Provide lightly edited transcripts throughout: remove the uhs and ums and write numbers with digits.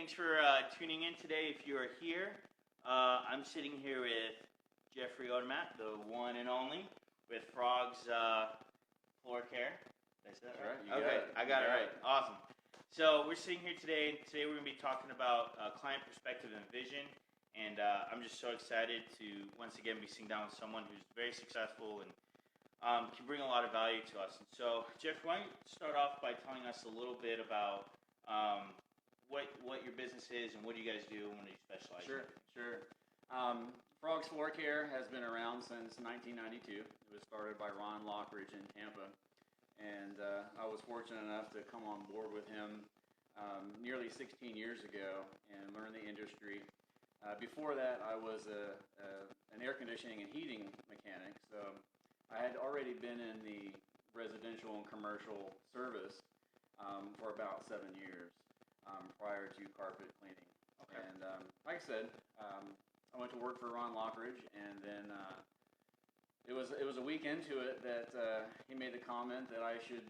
Thanks for tuning in today. If you are here, I'm sitting here with Geoffrey Odermatt, the one and only, with Frog's Floor Care. Did I say that right? Okay, I got it right. Awesome. So we're sitting here today. Today we're going to be talking about client perspective and vision. And I'm just so excited to once again be sitting down with someone who's very successful and can bring a lot of value to us. And so, Jeff, why don't you start off by telling us a little bit about what your business is and what do you guys do and what do you specialize in? Sure. Frog's Floor Care has been around since 1992. It was started by Ron Lockridge in Tampa. And I was fortunate enough to come on board with him nearly 16 years ago and learn the industry. Before that, I was an air conditioning and heating mechanic, so I had already been in the residential and commercial service for about 7 years prior to carpet cleaning. Okay. And like I said, I went to work for Ron Lockridge, and then it was a week into it that he made the comment that I should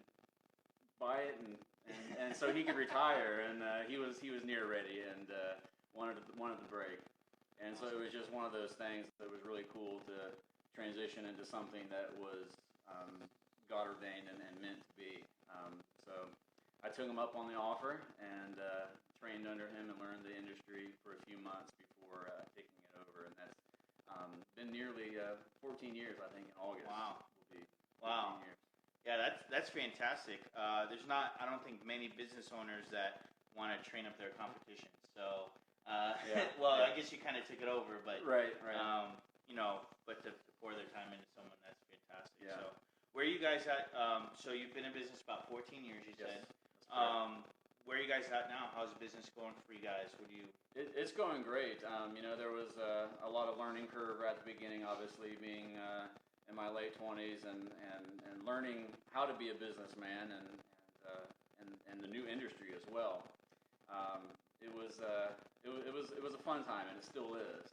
buy it and so he could retire, and he was near ready and wanted the break. And so it was just one of those things that was really cool to transition into something that was God ordained and meant to be. So I took him up on the offer and trained under him and learned the industry for a few months before taking it over. And that's been nearly 14 years, I think, in August. Wow. Will be 14 wow. years. Yeah, that's fantastic. There's not, I don't think, many business owners that want to train up their competition. So, I guess you kind of took it over, but right. But to pour their time into someone, that's fantastic. Yeah. So, where are you guys at? So you've been in business about 14 years, you said. Where are you guys at now? How's the business going for you guys? What do you? It's going great. There was a lot of learning curve at the beginning, obviously being in my late 20s and learning how to be a businessman and the new industry as well. It was a fun time, and it still is.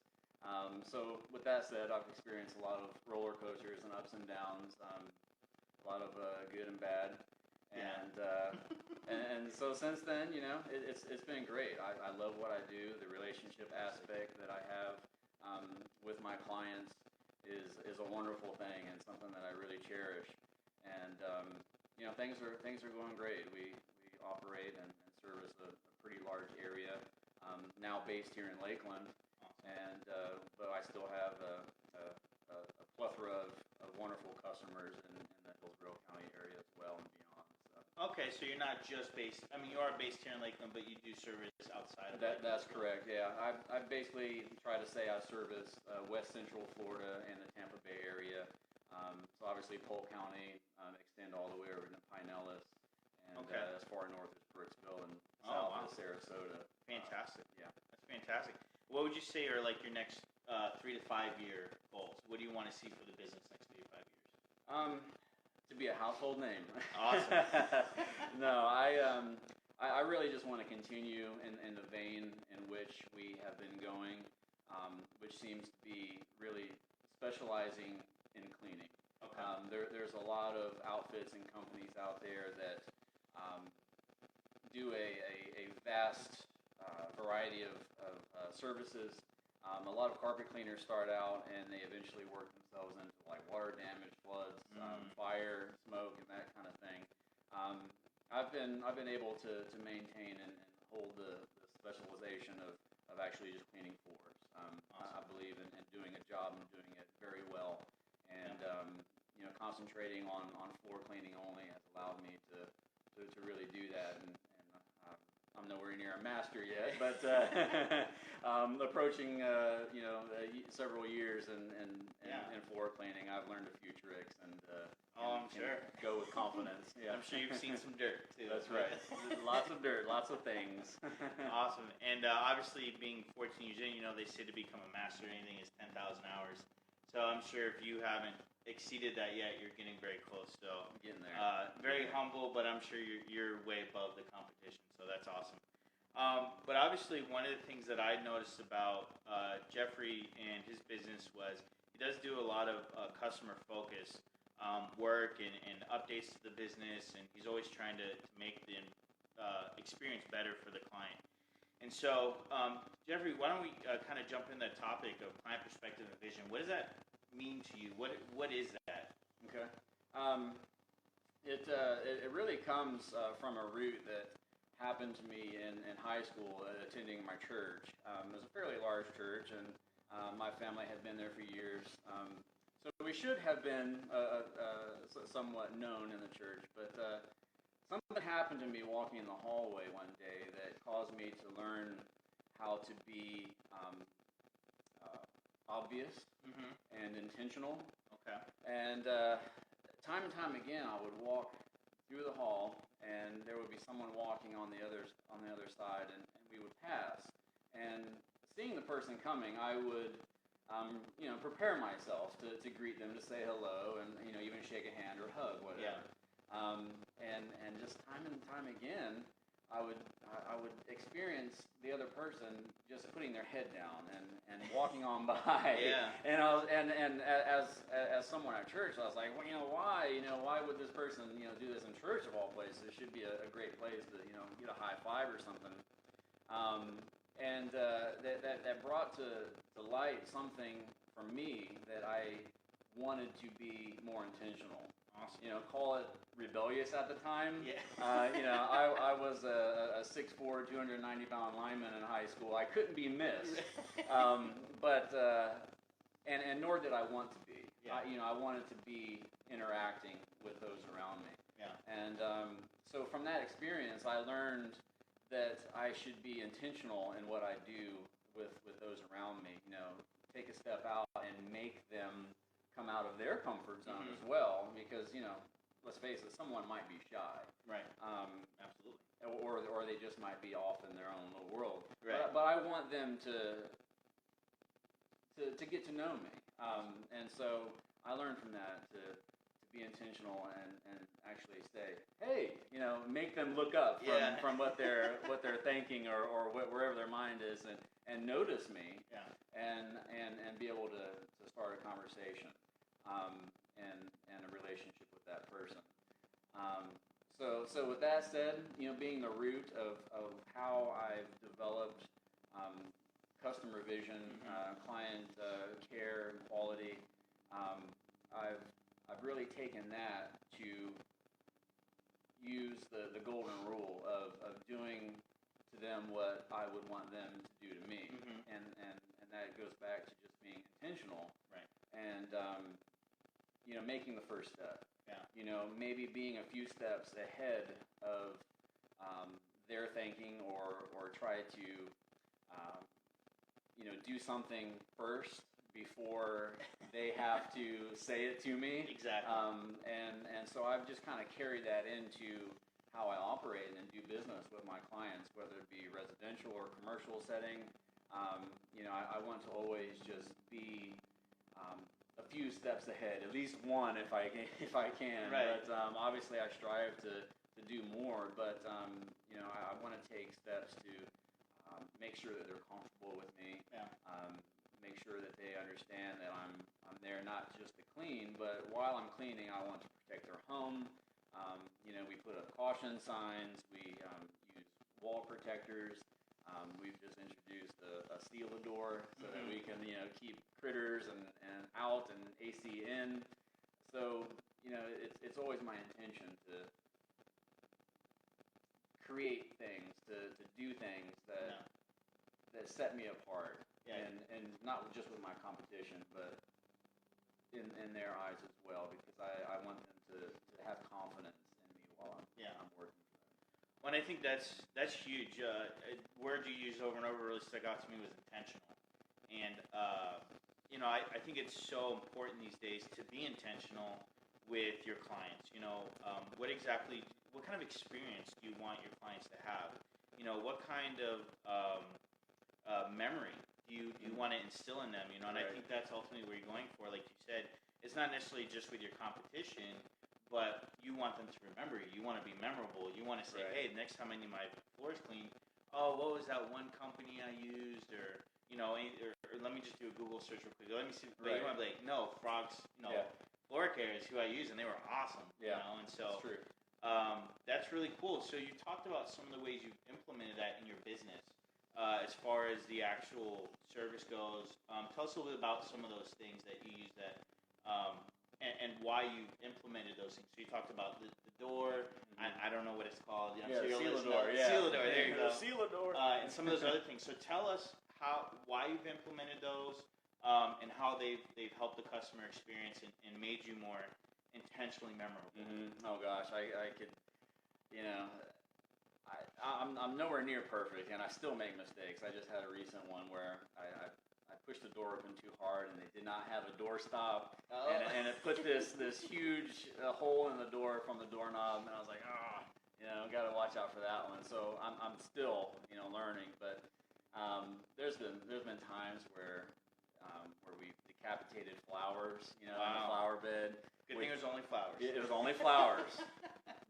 So with that said, I've experienced a lot of roller coasters and ups and downs, a lot of good and bad, and so since then, it's been great. I love what I do. The relationship aspect that I have with my clients is a wonderful thing and something that I really cherish. And things are going great. We operate and service a pretty large area. Now based here in Lakeland, and but I still have a plethora of wonderful customers in the Hillsborough County area as well and beyond. So. Okay, so you're not just based. I mean, you are based here in Lakeland, but you do service outside of that. That's correct. Yeah, I basically try to say I service West Central Florida and the Tampa Bay area. So obviously Polk County, extend all the way over to Pinellas, and as far north as Brooksville and south as Sarasota. Fantastic. Yeah, that's fantastic. What would you say are like your next 3 to 5 year goals? What do you want to see for the business next 3 to 5 years? To be a household name. Awesome. No, I really just want to continue in the vein in which we have been going, which seems to be really specializing in cleaning. Okay. There's a lot of outfits and companies out there that do a vast variety of services. A lot of carpet cleaners start out and they eventually work themselves into like water damage, floods, fire, smoke, and that kind of thing. I've been able to maintain and hold the specialization of actually just cleaning floors. Awesome. I believe in doing a job and doing it very well, and concentrating on floor cleaning only has allowed me to really do that. And I'm nowhere near a master yet, but approaching several years in floor cleaning, I've learned a few tricks and I'm sure go with confidence. Yeah. I'm sure you've seen some dirt too. That's right. Lots of dirt, lots of things. Awesome. And obviously, being 14 years in, they say to become a master in anything is 10,000 hours. So I'm sure if you haven't exceeded that yet, you're getting very close. So getting there. Very humble, but I'm sure you're way above the competition. So that's awesome. But obviously, one of the things that I noticed about Geoffrey and his business was he does do a lot of customer focus work and updates to the business, and he's always trying to make the experience better for the client. And so, Geoffrey, why don't we kind of jump in the topic of client perspective and vision? What does that mean to you? What is that? Okay. It really comes from a root that happened to me in high school attending my church. It was a fairly large church, and my family had been there for years. So we should have been somewhat known in the church, but something happened to me walking in the hallway one day that caused me to learn how to be obvious and intentional. Okay. And time and time again, I would walk through the hall, and there would be someone walking on the other side, and we would pass. And seeing the person coming, I would prepare myself to greet them, to say hello, and even shake a hand or hug, whatever. Yeah. And just time and time again, I would experience the other person just putting their head down and walking on by. Yeah. And as someone at church, I was like, well, why would this person do this in church of all places? It should be a great place to get a high five or something. That brought to light something for me that I wanted to be more intentional. Awesome. Call it rebellious at the time. Yeah. I was a 6'4", 290-pound lineman in high school. I couldn't be missed. But nor did I want to be. Yeah. I wanted to be interacting with those around me. Yeah. And so from that experience, I learned that I should be intentional in what I do with those around me. Take a step out and make them come out of their comfort zone as well, because let's face it, someone might be shy, right? Absolutely, or they just might be off in their own little world. Right. But I want them to get to know me, and so I learned from that to be intentional and actually say, hey, make them look up from what they're thinking or wherever their mind is, and notice me, and be able to start a conversation, and a relationship with that person. So with that said, being the root of how I've developed customer vision, client care, quality, I've really taken that to use the golden rule of doing to them what I would want them to do to me, and that goes back to just being intentional, right? And making the first step. Yeah. Maybe being a few steps ahead of their thinking, or try to do something first before they have to say it to me. Exactly. And so I've just kind of carried that into how I operate and do business with my clients, whether it be residential or commercial setting. I want to always just be a few steps ahead, at least one if I can. Right. But obviously I strive to do more. But I want to take steps to make sure that they're comfortable with me. Yeah. Make sure that they understand that I'm there not just to clean, but while I'm cleaning, I want to protect their home. We put up caution signs. We use wall protectors. We've just introduced a seal door so that we can keep critters and out and AC in. So it's always my intention to create things, to do things that set me apart. Yeah. And not just with my competition, but in their eyes as well, because I want them to have confidence in me while I'm working for them. Well, and I think that's huge. A word you used over and over really stuck out to me was intentional. And I think it's so important these days to be intentional with your clients. What kind of experience do you want your clients to have? What kind of memory do you want to instill in them? And Right. I think that's ultimately where you're going for. Like you said, it's not necessarily just with your competition, but you want them to remember you. You want to be memorable. You want to say, Right. hey, next time I need my floors cleaned, oh, what was that one company I used? Or let me just do a Google search real quick. Let me see. But you want to be like, no, Frogs, floor care is who I use, and they were awesome. Yeah. And so That's true. that's really cool. So you talked about some of the ways you've implemented that in your business. as far as the actual service goes. Tell us a little bit about some of those things that you use that, and why you implemented those things. So you talked about the door. I don't know what it's called. Seal-a-door. Seal-a-door. There you go. Seal-a-door. And some of those other things. So tell us why you've implemented those, and how they've helped the customer experience and made you more intentionally memorable. Oh gosh, I could, I'm nowhere near perfect, and I still make mistakes. I just had a recent one where I pushed the door open too hard, and they did not have a door stop, and it put this huge hole in the door from the doorknob, and I was like, got to watch out for that one. So I'm still learning, but there's been times where we decapitated flowers, in the flower bed. Good thing it was only flowers. It was only flowers.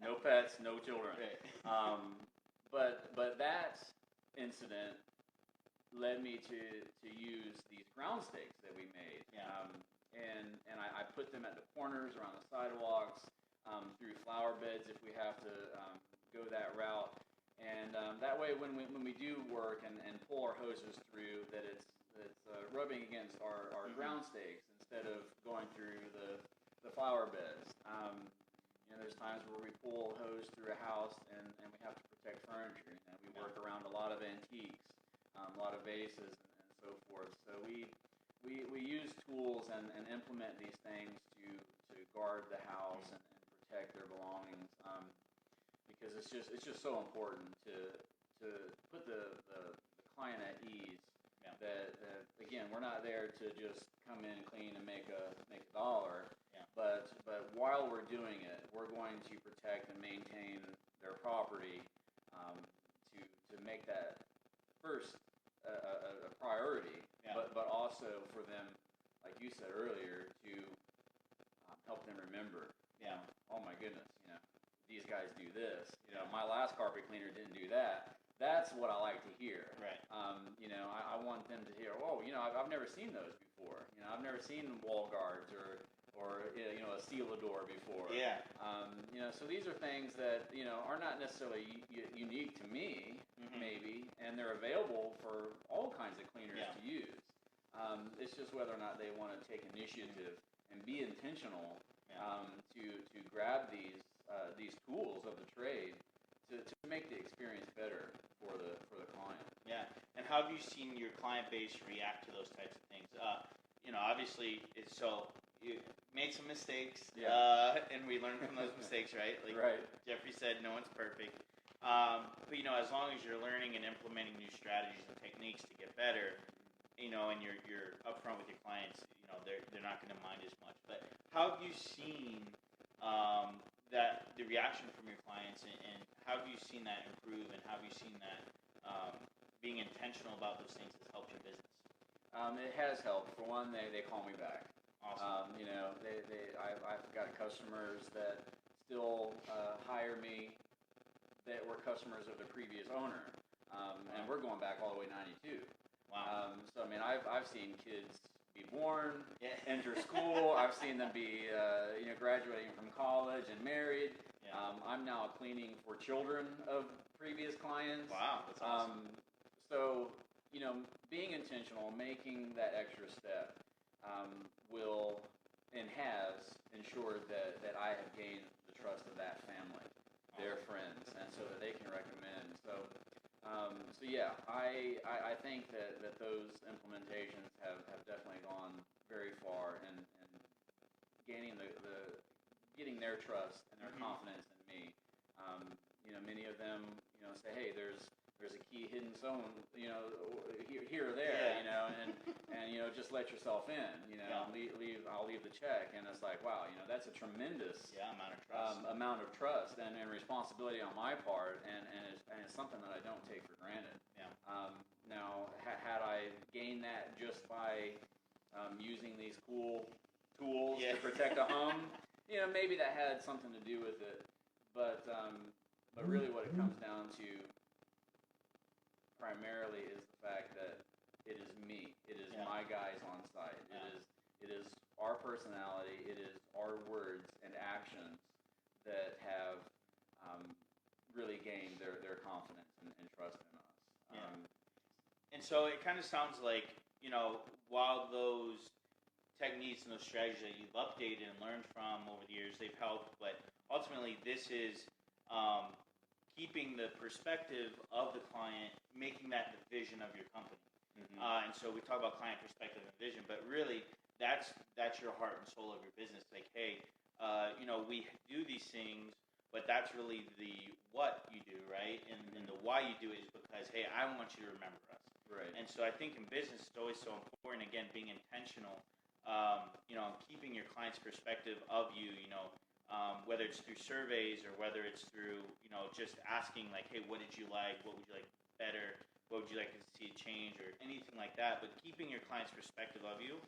No pets, no children. Right. But that incident led me to use these ground stakes that we made. Yeah. And I put them at the corners, around the sidewalks, through flower beds if we have to go that route. And that way, when we do work and pull our hoses through, that it's rubbing against our ground stakes instead of going through the flower beds. There's times where we pull a hose through a house and we have to protect furniture. We work around a lot of antiques, a lot of vases, and so forth. So we use tools and implement these things to guard the house and protect their belongings, because it's just so important to put the client at ease. Yeah. That again, we're not there to just come in, clean, and make a dollar. Yeah. But while we're doing it, we're going to protect and maintain their property, to make that first a priority. Yeah. But also for them, like you said earlier, to help them remember. Yeah. Oh my goodness, these guys do this. My last carpet cleaner didn't do that. That's what I like to hear. Right. I want them to hear, I've never seen those before. I've never seen wall guards or a seal-a-door before. Yeah. So these are things that, are not necessarily unique to me, maybe, and they're available for all kinds of cleaners to use. It's just whether or not they want to take initiative and be intentional to grab these tools of the trade to make the experience better for the client. Yeah. And how have you seen your client base react to those types of things? Obviously, you made some mistakes, and we learn from those mistakes, right? Right. Geoffrey said, no one's perfect. But as long as you're learning and implementing new strategies and techniques to get better, and you're upfront with your clients, they're not going to mind as much. But how have you seen that the reaction from your clients, and how have you seen that improve, and how have you seen that being intentional about those things has helped your business? It has helped. For one, they call me back. Awesome. I've got customers that still hire me that were customers of the previous owner, and we're going back all the way '92. Wow. So I've seen kids be born, enter school. I've seen them be graduating from college and married. Yeah. I'm now cleaning for children of previous clients. Wow, that's awesome. So being intentional, making that extra step, will and has ensured that I have gained the trust of that family, their friends, and so that they can recommend. So yeah, I think that those implementations have definitely gone very far in gaining getting their trust and their confidence in me. Many of them, say, hey, there's a key hidden zone, here or there, and just let yourself in, I'll leave the check, and it's like, wow, that's a tremendous amount of trust and responsibility on my part, and it's something that I don't take for granted. Yeah. Now, had I gained that just by using these cool tools to protect a home, maybe that had something to do with it, but really what it comes down to primarily is the fact that it is me. It is my guys on site. It is our personality. It is our words and actions that have really gained their confidence and trust in us. And so it kind of sounds like, while those techniques and those strategies that you've updated and learned from over the years, they've helped, but ultimately this is keeping the perspective of the client, making that the vision of your company. And so we talk about client perspective and vision, but really that's your heart and soul of your business. Like, hey, we do these things, but that's really the what you do, right? And the why you do it is because, hey, I want you to remember us. Right. And so I think in business it's always so important, again, being intentional, keeping your client's perspective of you, whether it's through surveys or whether it's through, just asking like, hey, what did you like? What would you like better? What would you like to see change or anything like that? But keeping your client's perspective of you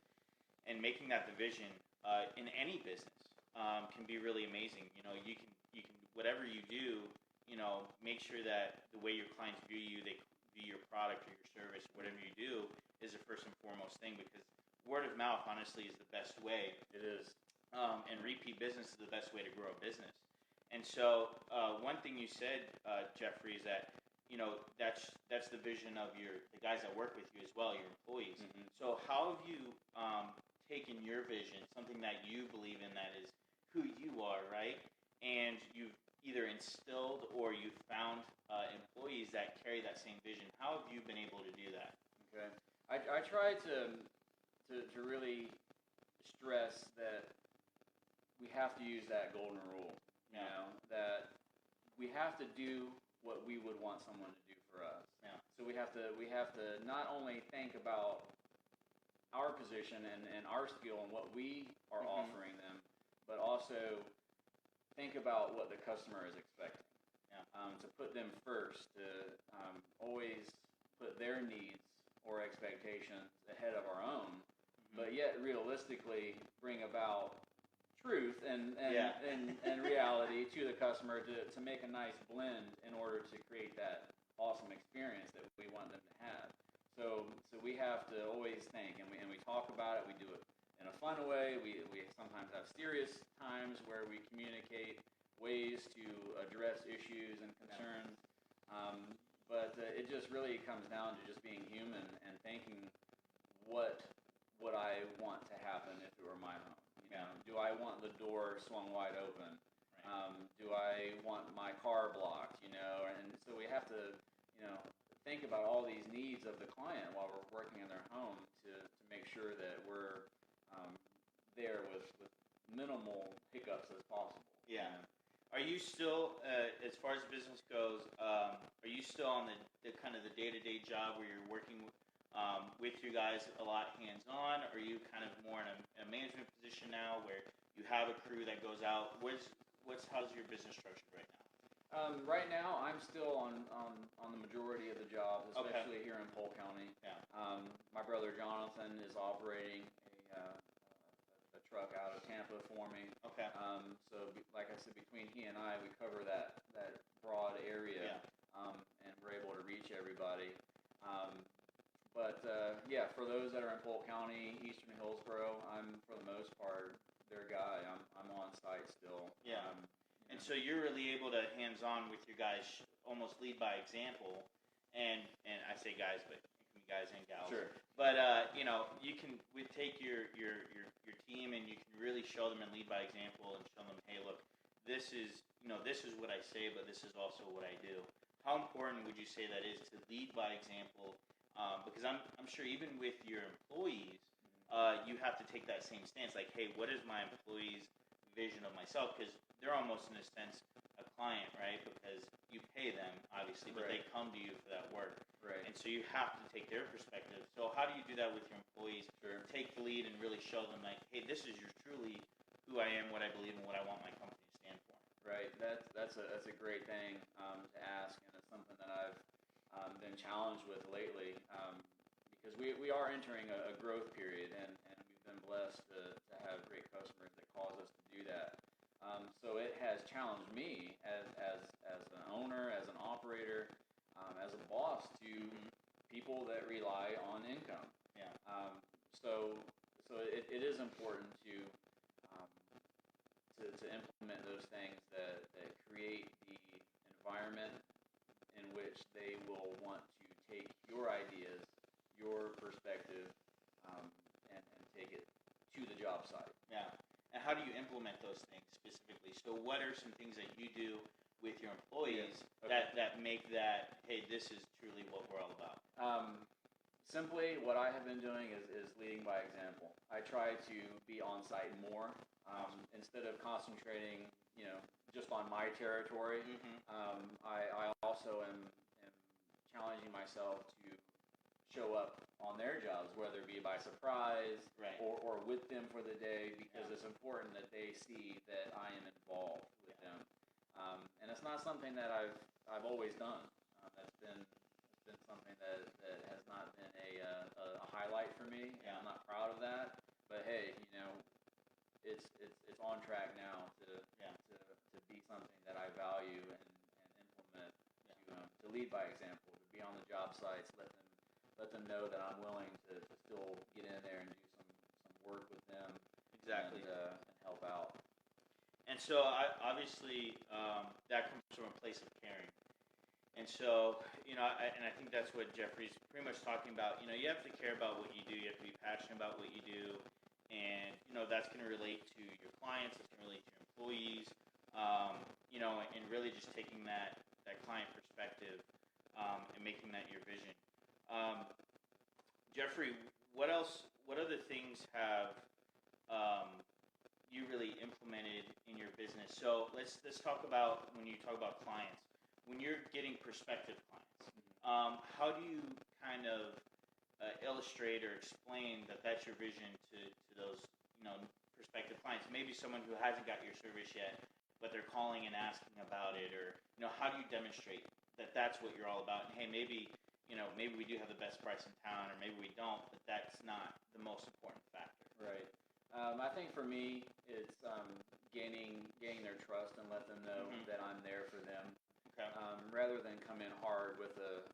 and making that the vision in any business can be really amazing. You can whatever you do, make sure that the way your clients view you, they view your product or your service, whatever you do, is the first and foremost thing, because word of mouth, honestly, is the best way. It is. And repeat business is the best way to grow a business. And so one thing you said, Geoffrey, is that, that's the vision of the guys that work with you as well, your employees. So how have you taken your vision, something that you believe in that is who you are, right? And you've either instilled or you've found employees that carry that same vision. How have you been able to do that? Okay. I try to really stress that we have to use that golden rule, that we have to do what we would want someone to do for us. Yeah. So we have to not only think about our position and our skill and what we are offering them, but also think about what the customer is expecting. Yeah. To put them first, to always put their needs or expectations ahead of our own, but yet realistically bring about truth and reality to the customer to make a nice blend in order to create that awesome experience that we want them to have. So we have to always think, and we talk about it. We do it in a fun way. We sometimes have serious times where we communicate ways to address issues and concerns. But it just really comes down to just being human and thinking what I want to happen if it were my home. Do I want the door swung wide open? Right. Do I want my car blocked? And so we have to, think about all these needs of the client while we're working in their home to make sure that we're there with minimal hiccups as possible. Yeah. Are you still, as far as business goes, are you still on the kind of the day-to-day job where you're working with you guys a lot hands-on? Or are you kind of more in a management position now where you have a crew that goes out? How's your business structured right now? Right now, I'm still on the majority of the jobs, especially here in Polk County. Yeah. My brother Jonathan is operating a truck out of Tampa for me. Okay. So, like I said, between he and I, we cover that broad area, and we're able to reach everybody. For those that are in Polk County, Eastern Hillsborough, I'm for the most part their guy. I'm on site still. Yeah. And so you're really able to hands-on with your guys, almost lead by example. And I say guys, but it can be guys and gals. Sure. But you can take your team and you can really show them and lead by example and show them, hey, look, this is what I say, but this is also what I do. How important would you say that is to lead by example? Because I'm sure even with your employees, you have to take that same stance. Like, hey, what is my employees' vision of myself? Because they're almost in a sense a client, right? Because you pay them obviously, but they come to you for that work. Right. And so you have to take their perspective. So how do you do that with your employees? Sure. Take the lead and really show them like, hey, this is truly who I am, what I believe, and what I want my company to stand for. Right. That's a great thing to ask, and it's something that I've been challenged with lately, because we are entering a growth period, and we've been blessed to have great customers that cause us to do that. So it has challenged me as an owner, as an operator, as a boss to people that rely on income. Yeah. So it is important to implement those things that create the environment in which they will want to take your ideas how do you implement those things specifically? So what are some things that you do with your employees that make that, hey, this is truly what we're all about? Simply, what I have been doing is leading by example. I try to be on site more instead of concentrating, just on my territory. I also am challenging myself to show up on their jobs, whether it be by surprise or with them for the day, because it's important that they see that I am involved with them. And it's not something that I've always done. That's been something that has not been a highlight for me, and I'm not proud of that. But hey, it's on track now to be something that I value and implement, to lead by example, to be on the job sites, let them know that I'm willing to still get in there and do some work with them. Exactly. And help out. And so obviously that comes from a place of caring. And so, I think that's what Geoffrey's pretty much talking about. You have to care about what you do. You have to be passionate about what you do. And, that's going to relate to your clients. It's going to relate to your employees. And really just taking that client perspective and making that your vision. Geoffrey, what other things have you really implemented in your business? So let's talk about when you talk about clients. When you're getting prospective clients, how do you kind of illustrate or explain that that's your vision to those prospective clients? Maybe someone who hasn't got your service yet, but they're calling and asking about it, or how do you demonstrate that that's what you're all about? And hey, maybe we do have the best price in town, or maybe we don't, but that's not the most important factor. Right. I think for me, it's gaining their trust and let them know that I'm there for them. Okay. Rather than come in hard with an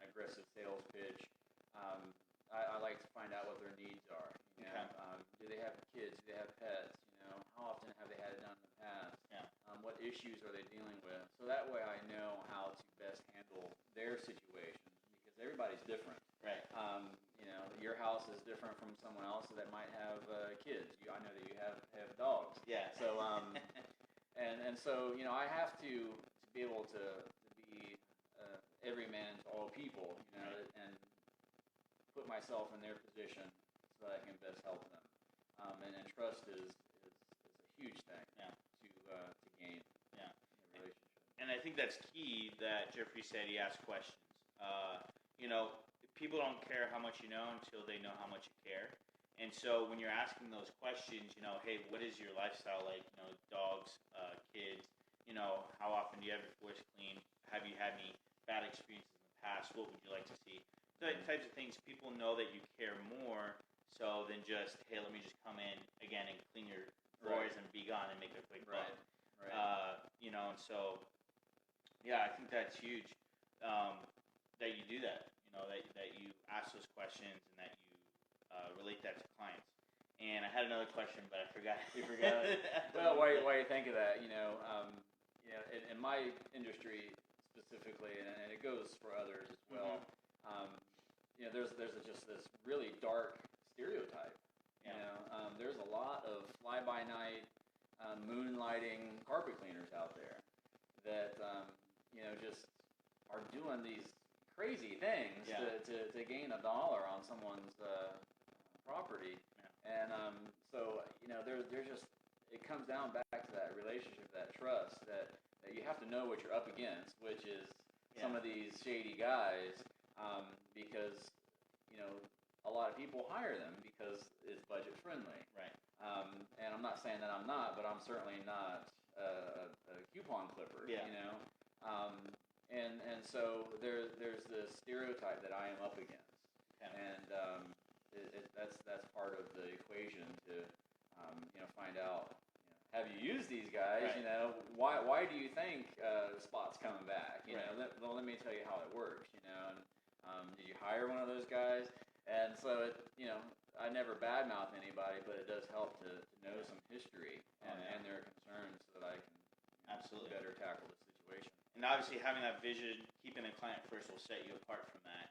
aggressive sales pitch, I like to find out what their needs are. Do they have kids? Do they have pets? How often have they had it done in the past? What issues are they dealing with? So that way I know how to best handle their situation, because everybody's different. Right. Your house is different from someone else that might have kids. I know that you have dogs. Yeah. So and so I have to be able to be every man to all people, and put myself in their position so that I can best help them. And trust is a huge thing to gain in a relationship. And I think that's key that Geoffrey said he asked questions. People don't care how much you know until they know how much you care. And so when you're asking those questions, hey, what is your lifestyle like? Dogs, kids, how often do you have your floors cleaned? Have you had any bad experiences in the past? What would you like to see? Those types of things, people know that you care more so than just, hey, let me just come in again and clean your floors and be gone and make a quick buck. Right. And so, I think that's huge that you do that. That you ask those questions and that you relate that to clients. And I had another question, but I forgot. You forgot it. Well, while you think of that, in my industry specifically, and it goes for others as well. There's just this really dark stereotype. There's a lot of fly-by-night, moonlighting carpet cleaners out there that just are doing these crazy things to gain $1 on someone's property. And so there's just, it comes down back to that relationship, that trust, that you have to know what you're up against, which is some of these shady guys, because a lot of people hire them because it's budget friendly. Right. And I'm not saying that I'm not, but I'm certainly not a coupon clipper. And so there's this stereotype that I am up against, and that's part of the equation to find out. Have you used these guys? Right. Why do you think the spot's coming back? Let me tell you how it works. Did you hire one of those guys? And so I never badmouth anybody, but it does help to know some history and their concerns so that I can absolutely better tackle the situation. And obviously having that vision, keeping the client first will set you apart from that.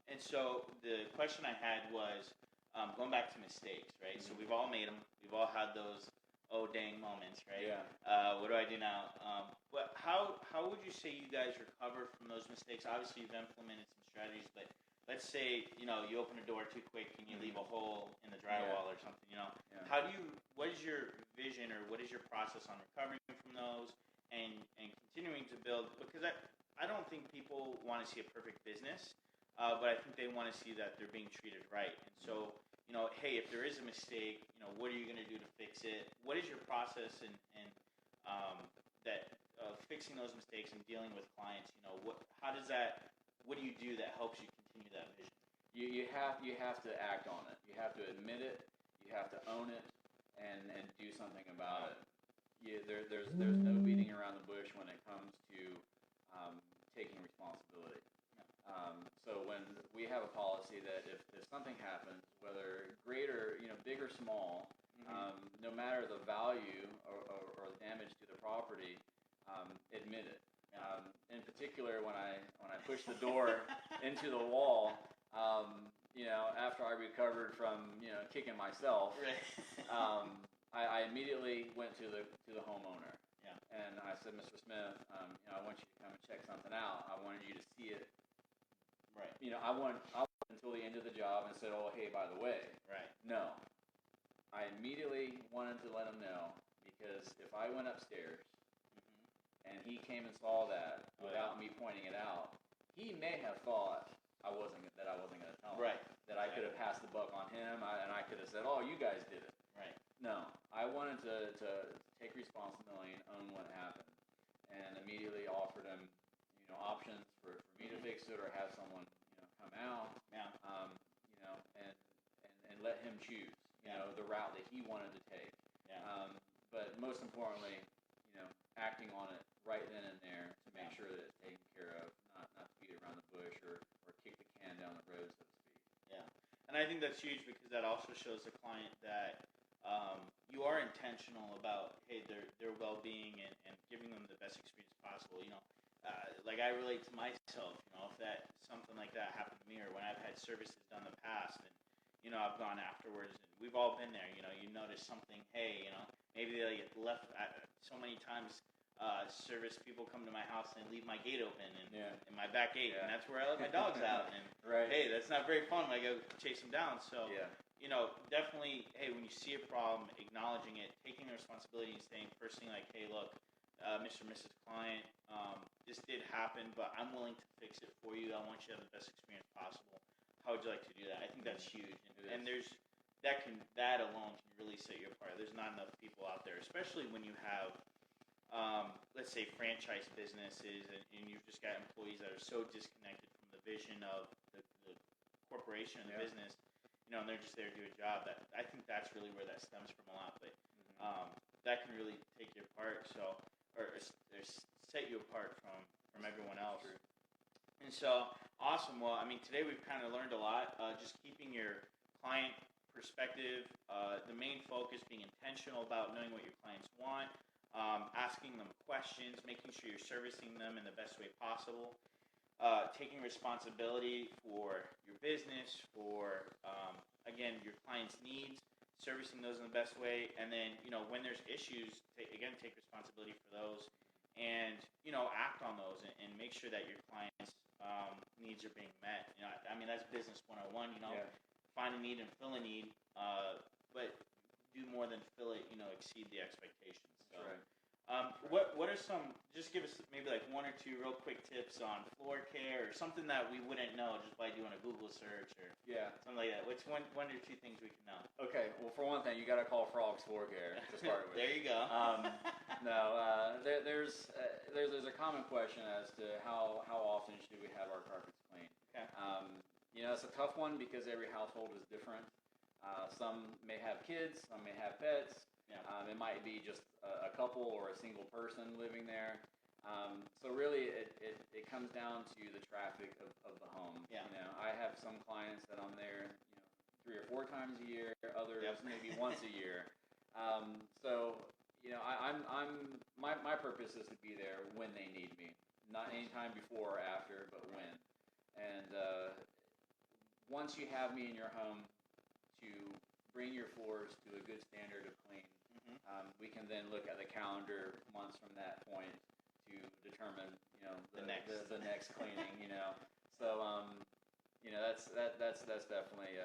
And so the question I had was, going back to mistakes, right? So we've all made them. We've all had those oh dang moments, right? Yeah. What do I do now? But how would you say you guys recover from those mistakes? Obviously, you've implemented some strategies, but let's say you open a door too quick and you leave a hole in the drywall or something. How do you? What is your vision or what is your process on recovering from those and continuing to build? Because I don't think people want to see a perfect business, but I think they want to see that they're being treated right. And so, hey, if there is a mistake, what are you going to do to fix it? What is your process in that fixing those mistakes and dealing with clients? What do you do that helps you continue that vision? You have to act on it. You have to admit it. You have to own it, and do something about it. There's no beating around the bush when it comes to taking responsibility. So when we have a policy that if something happens, whether great or big or small, no matter the value or the damage to the property, admit it. In particular, when I pushed the door into the wall, after I recovered from kicking myself, I immediately went to the homeowner. Yeah. And I said, Mr. Smith, I want you to come and check something out. I wanted you to see it. Right. I went until the end of the job and said, oh, hey, by the way. Right. No. I immediately wanted to let him know, because if I went upstairs and he came and saw that without me pointing it out, he may have thought I wasn't going to tell him. Right. That I could have passed the buck on him, and I could have said, oh, you guys did it. Right. No. I wanted to take responsibility and own what happened, and immediately offered him options for me to fix it or have someone come out. Yeah. And let him choose the route that he wanted to take. Yeah. But most importantly, acting on it right then and there to make sure that it's taken care of, not to beat around the bush or kick the can down the road, so to speak. Yeah. And I think that's huge, because that also shows the client that you are intentional about their well-being and giving them the best experience possible. Like I relate to myself. If that something like that happened to me, or when I've had services done in the past, and I've gone afterwards, and we've all been there. You notice something. Hey, maybe they get left. So many times, service people come to my house and leave my gate open and my back gate, and that's where I let my dogs out. And right. Hey, that's not very fun when I go chase them down. So definitely, hey, when you see a problem, acknowledging it, taking responsibility, and saying first thing like, hey, look, Mr. and Mrs. Client, this did happen, but I'm willing to fix it for you. I want you to have the best experience possible. How would you like to do that? I think that's huge, and there's that alone can really set you apart. There's not enough people out there, especially when you have, let's say, franchise businesses, and you've just got employees that are so disconnected from the vision of the corporation and the business. And they're just there to do a job. That I think that's really where that stems from a lot. But that can really take you apart. Or set you apart from everyone else. True. And so, awesome. Well, today we've kind of learned a lot. Just keeping your client perspective, the main focus being intentional about knowing what your clients want, asking them questions, making sure you're servicing them in the best way possible, taking responsibility for your business, for, again, your clients' needs, servicing those in the best way, and then, when there's issues, take responsibility for those, and, act on those and make sure that your clients' needs are being met. That's business 101, find a need and fill a need, but do more than fill it, exceed the expectations. So, right. What are some, just give us maybe like one or two real quick tips on floor care or something that we wouldn't know just by doing a Google search or something like that. What's one or two things we can know? Okay, well, for one thing, you got to call Frog's Floor Care to start with. There you go. There's a common question as to how often should we have our carpets cleaned. Okay. It's a tough one because every household is different. Some may have kids, some may have pets. Yeah. It might be just a couple or a single person living there. So really, it comes down to the traffic of the home. Yeah. I have some clients that I'm there, 3 or 4 times a year. Others maybe once a year. My purpose is to be there when they need me, not anytime before or after, but when. And once you have me in your home, to bring your floors to a good standard of clean, we can then look at the calendar months from that point to determine, the next cleaning. So that's definitely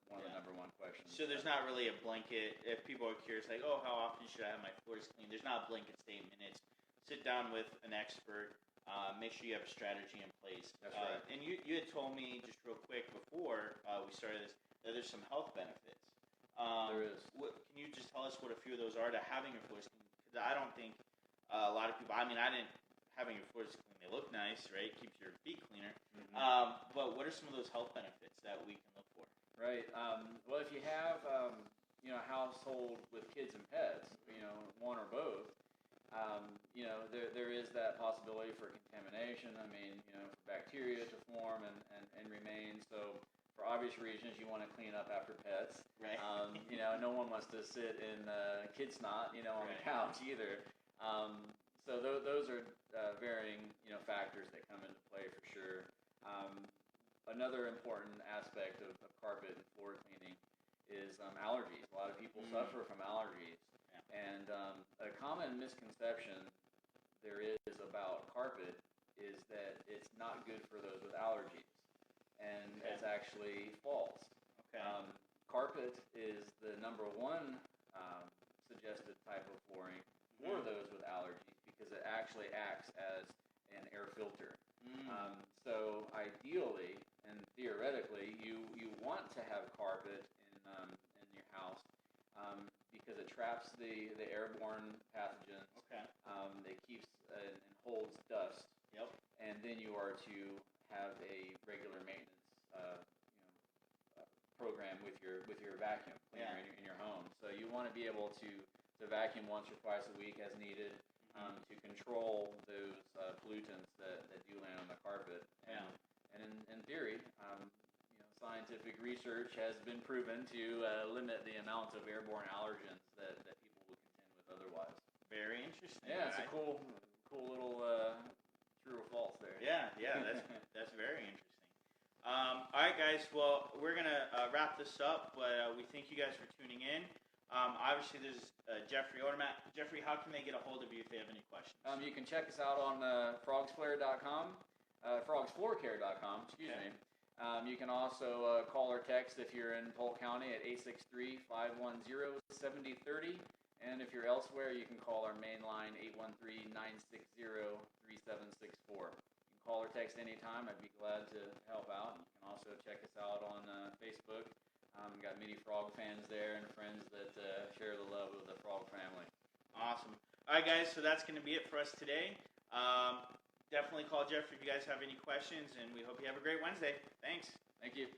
one of the number one questions. So there's not really a blanket. If people are curious, like, oh, how often should I have my floors cleaned? There's not a blanket statement. It's sit down with an expert. Make sure you have a strategy in place. That's right. And you had told me just real quick before we started this that there's some health benefits. There is. Can you just tell us what a few of those are to having your floors clean? Because I don't think a lot of people. I mean, having your floors clean. They look nice, right? Keeps your feet cleaner. But what are some of those health benefits that we can look for? Right. Well, if you have a household with kids and pets, one or both, there is that possibility for contamination. I mean, for bacteria to form and remain. So for obvious reasons, you want to clean up after pets. Right. No one wants to sit in kid snot, on the couch either. So those are varying, factors that come into play for sure. Another important aspect of carpet and floor cleaning is allergies. A lot of people suffer from allergies. Yeah. And a common misconception there is about carpet is that it's not good for those with allergies. And it's actually false. Okay. Carpet is the number one suggested type of flooring for those with allergies because it actually acts as an air filter. So ideally and theoretically, you want to have carpet in your house because it traps the airborne pathogens. Okay. It keeps and holds dust. Yep. And then you are to have a regular maintenance program with your vacuum cleaner in your home. So you want to be able to vacuum once or twice a week as needed to control those pollutants that do land on the carpet. And in theory, scientific research has been proven to limit the amount of airborne allergens that people would contend with otherwise. Very interesting. Yeah, it's a cool little true or false there. Yeah, that's very interesting. All right, guys. Well, we're gonna wrap this up, but we thank you guys for tuning in. Obviously, there's Geoffrey Odermatt. Geoffrey, how can they get a hold of you if they have any questions? You can check us out on frogsfloorcare.com. Excuse me. You can also call or text if you're in Polk County at 863-510-7030. And if you're elsewhere, you can call our main line, 813-960-3764. You can call or text anytime. I'd be glad to help out. You can also check us out on Facebook. We've got many frog fans there and friends that share the love of the frog family. Awesome. All right, guys, so that's going to be it for us today. Definitely call Geoffrey if you guys have any questions, and we hope you have a great Wednesday. Thanks. Thank you.